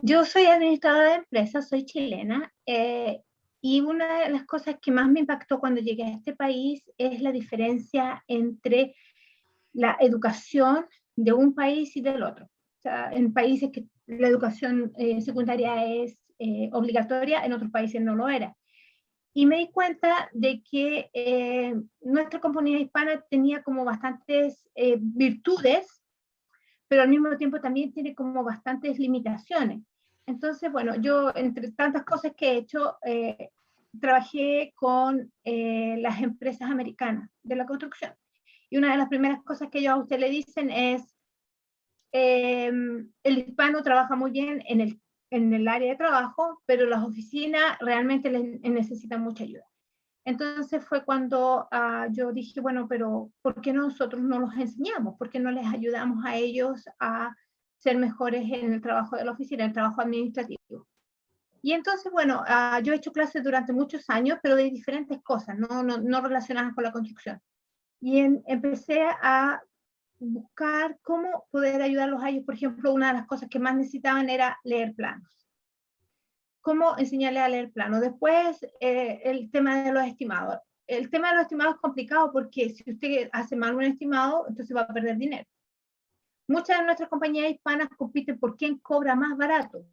Yo soy administradora de empresas, soy chilena, y una de las cosas que más me impactó cuando llegué a este país es la diferencia entre la educación de un país y del otro. O sea, en países que la educación secundaria es obligatoria, en otros países no lo era. Y me di cuenta de que nuestra comunidad hispana tenía como bastantes virtudes, pero al mismo tiempo también tiene como bastantes limitaciones. Entonces, bueno, yo entre tantas cosas que he hecho, trabajé con las empresas americanas de la construcción. Y una de las primeras cosas que ellos a usted le dicen es, el hispano trabaja muy bien en el área de trabajo, pero las oficinas realmente necesitan mucha ayuda. Entonces fue cuando yo dije, bueno, pero ¿por qué nosotros no los enseñamos? ¿Por qué no les ayudamos a ellos a ser mejores en el trabajo de la oficina, en el trabajo administrativo? Y entonces, bueno, yo he hecho clases durante muchos años, pero de diferentes cosas, no relacionadas con la construcción. Y empecé a buscar cómo poder ayudarlos a ellos. Por ejemplo, una de las cosas que más necesitaban era leer planos. Cómo enseñarle a leer plano. Después, el tema de los estimados. El tema de los estimados es complicado porque si usted hace mal un estimado, entonces va a perder dinero. Muchas de nuestras compañías hispanas compiten por quién cobra más barato.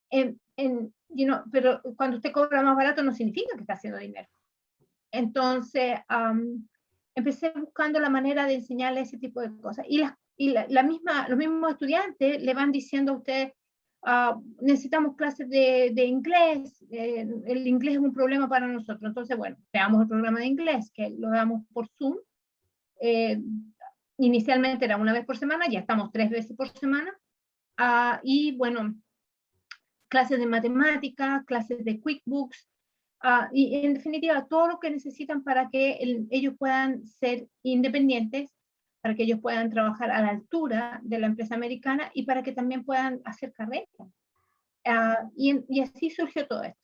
Pero cuando usted cobra más barato no significa que está haciendo dinero. Entonces, empecé buscando la manera de enseñarle ese tipo de cosas. Y los mismos estudiantes le van diciendo a usted, necesitamos clases de inglés, el inglés es un problema para nosotros. Entonces, bueno, veamos el programa de inglés, que lo damos por Zoom. Inicialmente era una vez por semana, ya estamos 3 veces por semana. Y bueno, clases de matemáticas, clases de QuickBooks, y en definitiva todo lo que necesitan para que ellos puedan ser independientes, para que ellos puedan trabajar a la altura de la empresa americana y para que también puedan hacer carrera. Y así surgió todo esto.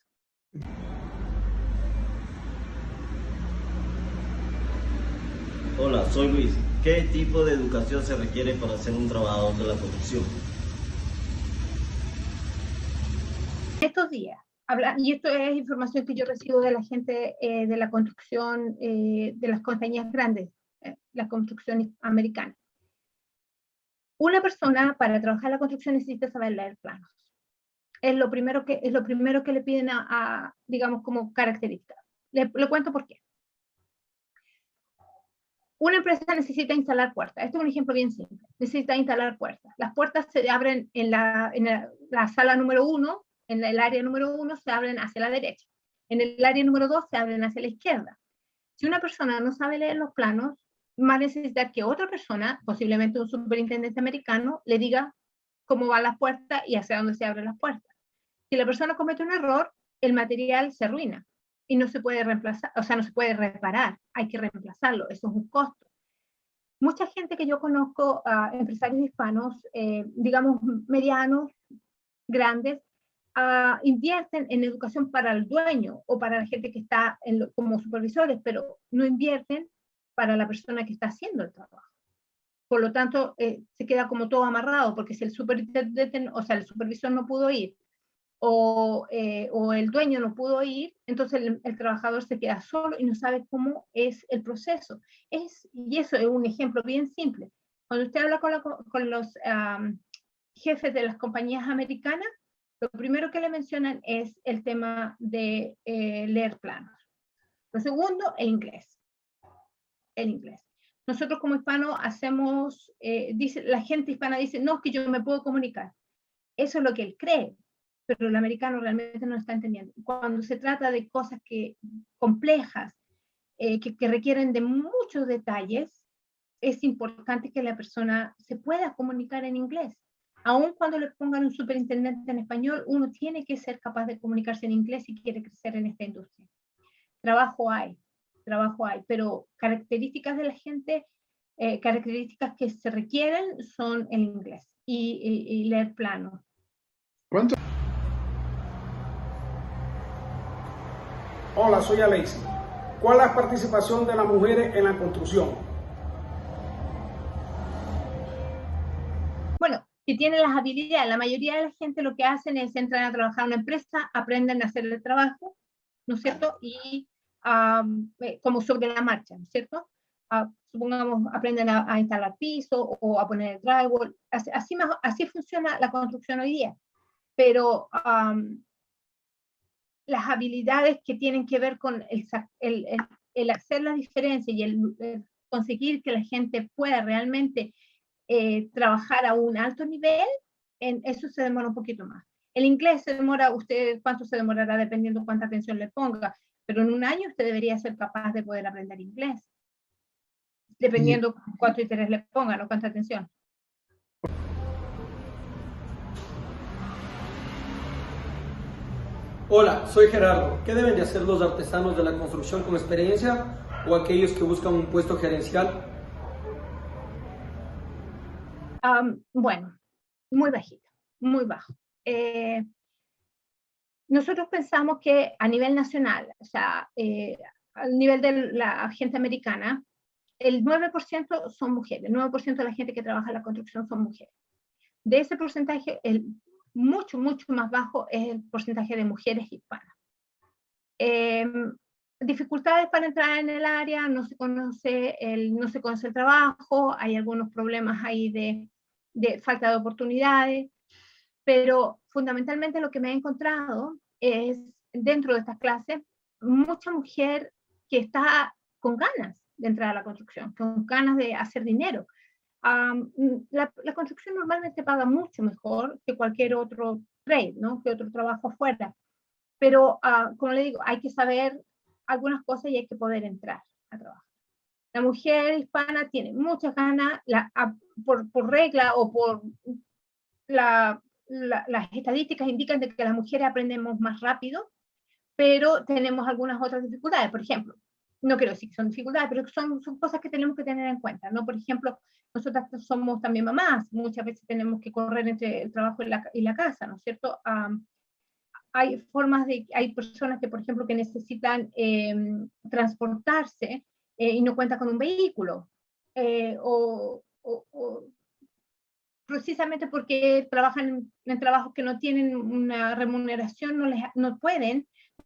Hola, soy Luis. ¿Qué tipo de educación se requiere para ser un trabajador de la construcción? Estos días, y esto es información que yo recibo de la gente de la construcción, de las compañías grandes, la construcción americana. Una persona para trabajar en la construcción necesita saber leer planos. Es lo primero que le piden digamos, como característica. Le cuento por qué. Una empresa necesita instalar puertas. Este es un ejemplo bien simple. Necesita instalar puertas. Las puertas se abren en la sala número 1, en el área número 1 se abren hacia la derecha. En el área número 2 se abren hacia la izquierda. Si una persona no sabe leer los planos, va a necesitar que otra persona, posiblemente un superintendente americano, le diga cómo van las puertas y hacia dónde se abren las puertas. Si la persona comete un error, el material se arruina y no se puede reemplazar, o sea, no se puede reparar, hay que reemplazarlo, eso es un costo. Mucha gente que yo conozco, empresarios hispanos, digamos medianos, grandes, invierten en educación para el dueño o para la gente que está como supervisores, pero no invierten para la persona que está haciendo el trabajo. Por lo tanto, se queda como todo amarrado, porque si el superintendente, o sea, el supervisor no pudo ir, o el dueño no pudo ir, entonces el trabajador se queda solo y no sabe cómo es el proceso. Y eso es un ejemplo bien simple. Cuando usted habla con los jefes de las compañías americanas, lo primero que le mencionan es el tema de leer planos. Lo segundo, el inglés. El inglés. Nosotros como hispanos hacemos, la gente hispana dice, no, es que yo me puedo comunicar. Eso es lo que él cree, pero el americano realmente no lo está entendiendo. Cuando se trata de cosas complejas, que requieren de muchos detalles, es importante que la persona se pueda comunicar en inglés. Aun cuando le pongan un superintendente en español, uno tiene que ser capaz de comunicarse en inglés si quiere crecer en esta industria. Trabajo hay, pero características de la gente, características que se requieren son el inglés y leer planos. ¿Cuánto? Hola, soy Alexis. ¿Cuál es la participación de las mujeres en la construcción? Bueno, que tienen las habilidades. La mayoría de la gente lo que hacen es entrar a trabajar en una empresa, aprenden a hacer el trabajo, ¿no es cierto? Y como sobre la marcha, ¿no es cierto? Supongamos, aprenden a instalar piso o a poner el drywall. Así funciona la construcción hoy día. Pero las habilidades que tienen que ver con el hacer la diferencia y el conseguir que la gente pueda realmente trabajar a un alto nivel, en eso se demora un poquito más. El inglés se demora, usted cuánto se demorará dependiendo cuánta atención le ponga, pero en un año usted debería ser capaz de poder aprender inglés, dependiendo cuánto interés le pongan o cuánta atención. Hola, soy Gerardo. ¿Qué deben de hacer los artesanos de la construcción con experiencia o aquellos que buscan un puesto gerencial? Bueno, muy bajito, muy bajo. Nosotros pensamos que a nivel nacional, o sea, al nivel de la gente americana, el 9% son mujeres, el 9% de la gente que trabaja en la construcción son mujeres. De ese porcentaje, el mucho, mucho más bajo es el porcentaje de mujeres hispanas. Dificultades para entrar en el área, no se conoce el trabajo, hay algunos problemas ahí de falta de oportunidades, pero fundamentalmente lo que me he encontrado es, dentro de estas clases, mucha mujer que está con ganas de entrar a la construcción, con ganas de hacer dinero. La construcción normalmente paga mucho mejor que cualquier otro trade, ¿no? Que otro trabajo afuera. Pero, como le digo, hay que saber algunas cosas y hay que poder entrar a trabajar. La mujer hispana tiene muchas ganas, por regla o por las estadísticas indican de que las mujeres aprendemos más rápido, pero tenemos algunas otras dificultades. Por ejemplo, no quiero decir que son dificultades, pero son cosas que tenemos que tener en cuenta, ¿no? Por ejemplo, nosotras somos también mamás, muchas veces tenemos que correr entre el trabajo y la casa, ¿no es cierto? Hay personas que, por ejemplo, que necesitan transportarse y no cuentan con un vehículo, o precisamente porque trabajan en trabajos que no tienen una remuneración, no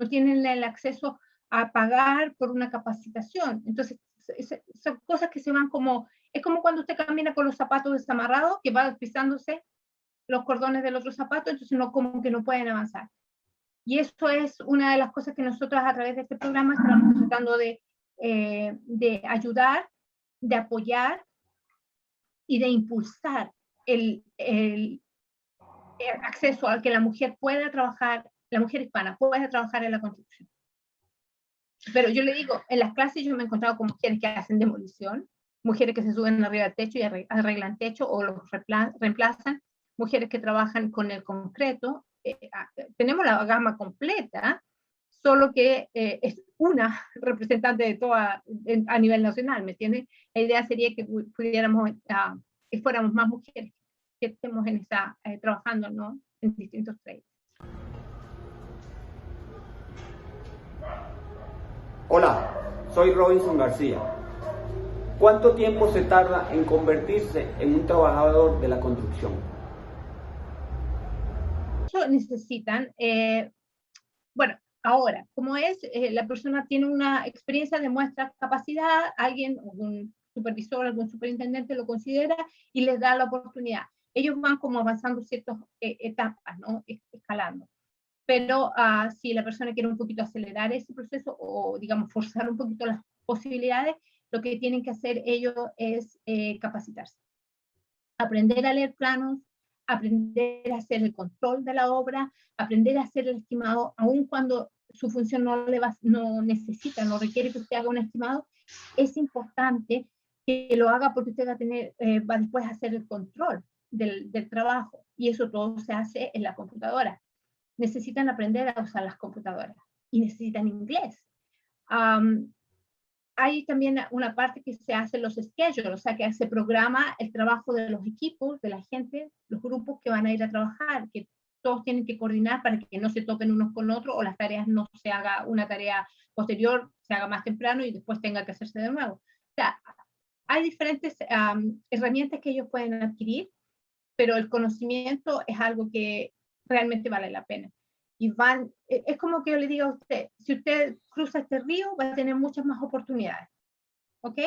tienen el acceso a pagar por una capacitación. Entonces, son cosas que se van es como cuando usted camina con los zapatos desamarrados, que va pisándose los cordones del otro zapato, entonces como que no pueden avanzar. Y eso es una de las cosas que nosotros a través de este programa estamos tratando de ayudar, de apoyar y de impulsar el acceso al que la mujer pueda trabajar, la mujer hispana pueda trabajar en la construcción. Pero yo le digo, en las clases yo me he encontrado con mujeres que hacen demolición, mujeres que se suben arriba del techo y arreglan techo o los reemplazan, mujeres que trabajan con el concreto. Tenemos la gama completa, solo que es una representante de toda a nivel nacional, ¿me entiendes? La idea sería que pudiéramos, que fuéramos más mujeres que estemos trabajando, ¿no? En distintos trades. Hola, soy Robinson García. ¿Cuánto tiempo se tarda en convertirse en un trabajador de la construcción? Necesitan, bueno, ahora, como la persona tiene una experiencia, demuestra capacidad, algún supervisor, algún superintendente lo considera y les da la oportunidad. Ellos van como avanzando ciertas etapas, ¿no? Escalando. Pero si la persona quiere un poquito acelerar ese proceso o, digamos, forzar un poquito las posibilidades, lo que tienen que hacer ellos es capacitarse. Aprender a leer planos, aprender a hacer el control de la obra, aprender a hacer el estimado, aun cuando su función no necesita, no requiere que usted haga un estimado, es importante que lo haga porque usted va después a hacer el control del trabajo, y eso todo se hace en la computadora. Necesitan aprender a usar las computadoras y necesitan inglés. Hay también una parte que se hace los schedules, o sea, que se programa el trabajo de los equipos, de la gente, los grupos que van a ir a trabajar, que todos tienen que coordinar para que no se topen unos con otros o las tareas no se haga una tarea posterior, se haga más temprano y después tenga que hacerse de nuevo. O sea, hay diferentes herramientas que ellos pueden adquirir pero el conocimiento es algo que realmente vale la pena. Y es como que yo le digo a usted, si usted cruza este río, va a tener muchas más oportunidades, ¿ok?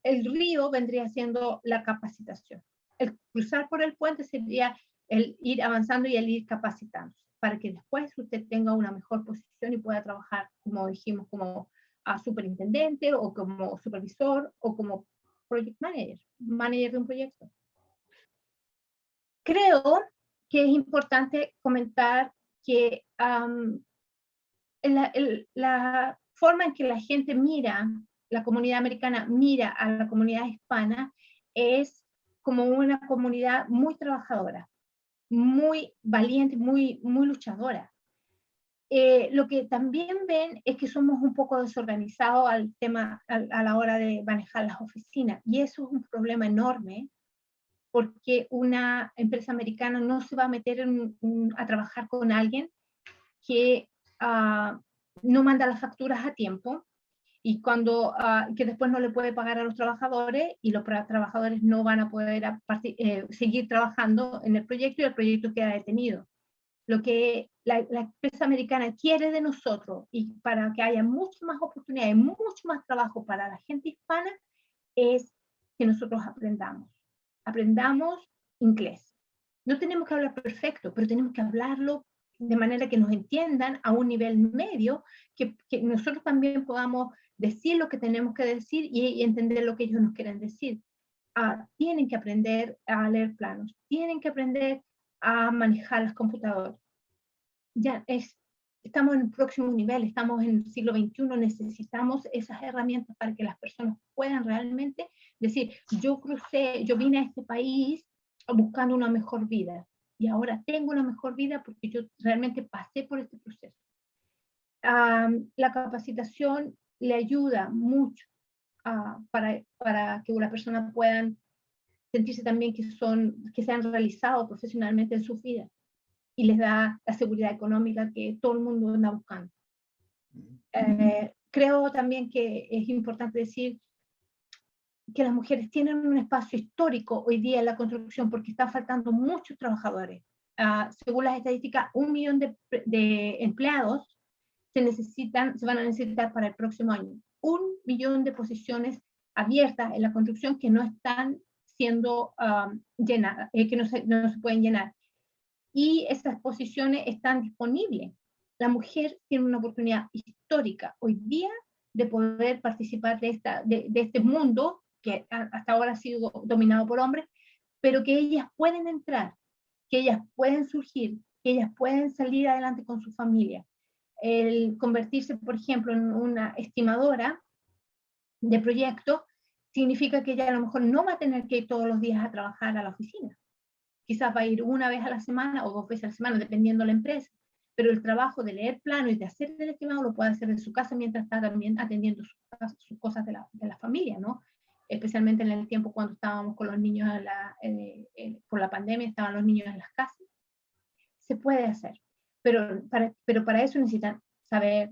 El río vendría siendo la capacitación. El cruzar por el puente sería el ir avanzando y el ir capacitándose, para que después usted tenga una mejor posición y pueda trabajar, como dijimos, como superintendente o como supervisor o como project manager de un proyecto. Creo que es importante comentar que la forma en que la gente mira, la comunidad americana mira a la comunidad hispana es como una comunidad muy trabajadora, muy valiente, muy luchadora. Lo que también ven es que somos un poco desorganizados al tema, a la hora de manejar las oficinas, y eso es un problema enorme, porque una empresa americana no se va a meter a trabajar con alguien que no manda las facturas a tiempo, y que después no le puede pagar a los trabajadores, y los trabajadores no van a poder seguir trabajando en el proyecto, y el proyecto queda detenido. Lo que la empresa americana quiere de nosotros, y para que haya muchas más oportunidades, mucho más trabajo para la gente hispana, es que nosotros aprendamos inglés. No tenemos que hablar perfecto, pero tenemos que hablarlo de manera que nos entiendan a un nivel medio, que nosotros también podamos decir lo que tenemos que decir y entender lo que ellos nos quieren decir. Tienen que aprender a leer planos, tienen que aprender a manejar las computadoras. Estamos en el próximo nivel, estamos en el siglo XXI, necesitamos esas herramientas para que las personas puedan realmente decir, yo vine a este país buscando una mejor vida, y ahora tengo una mejor vida porque yo realmente pasé por este proceso. La capacitación le ayuda mucho para que una persona puedan sentirse también que se han realizado profesionalmente en sus vidas, y les da la seguridad económica que todo el mundo anda buscando. Creo también que es importante decir que las mujeres tienen un espacio histórico hoy día en la construcción, porque están faltando muchos trabajadores. Según las estadísticas, 1 millón de empleados se van a necesitar para el próximo año. 1 millón de posiciones abiertas en la construcción que no están siendo llenadas, que no se pueden llenar. Y esas posiciones están disponibles. La mujer tiene una oportunidad histórica hoy día de poder participar de este mundo que hasta ahora ha sido dominado por hombres, pero que ellas pueden entrar, que ellas pueden surgir, que ellas pueden salir adelante con su familia. El convertirse, por ejemplo, en una estimadora de proyectos significa que ella a lo mejor no va a tener que ir todos los días a trabajar a la oficina. Quizás va a ir una vez a la semana o 2 veces a la semana, dependiendo de la empresa, pero el trabajo de leer plano y de hacer el estimado lo puede hacer de su casa mientras está también atendiendo sus cosas de la familia, ¿no? Especialmente en el tiempo cuando estábamos con los niños por la pandemia, estaban los niños en las casas. Se puede hacer, pero para eso necesitan saber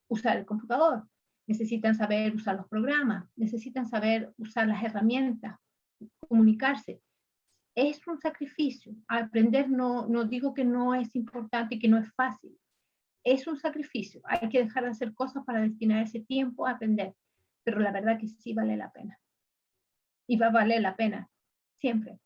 usar el computador, necesitan saber usar los programas, necesitan saber usar las herramientas, comunicarse. Es un sacrificio. Aprender no digo que no es importante y que no es fácil. Es un sacrificio. Hay que dejar de hacer cosas para destinar ese tiempo a aprender. Pero la verdad que sí vale la pena. Y va a valer la pena. Siempre.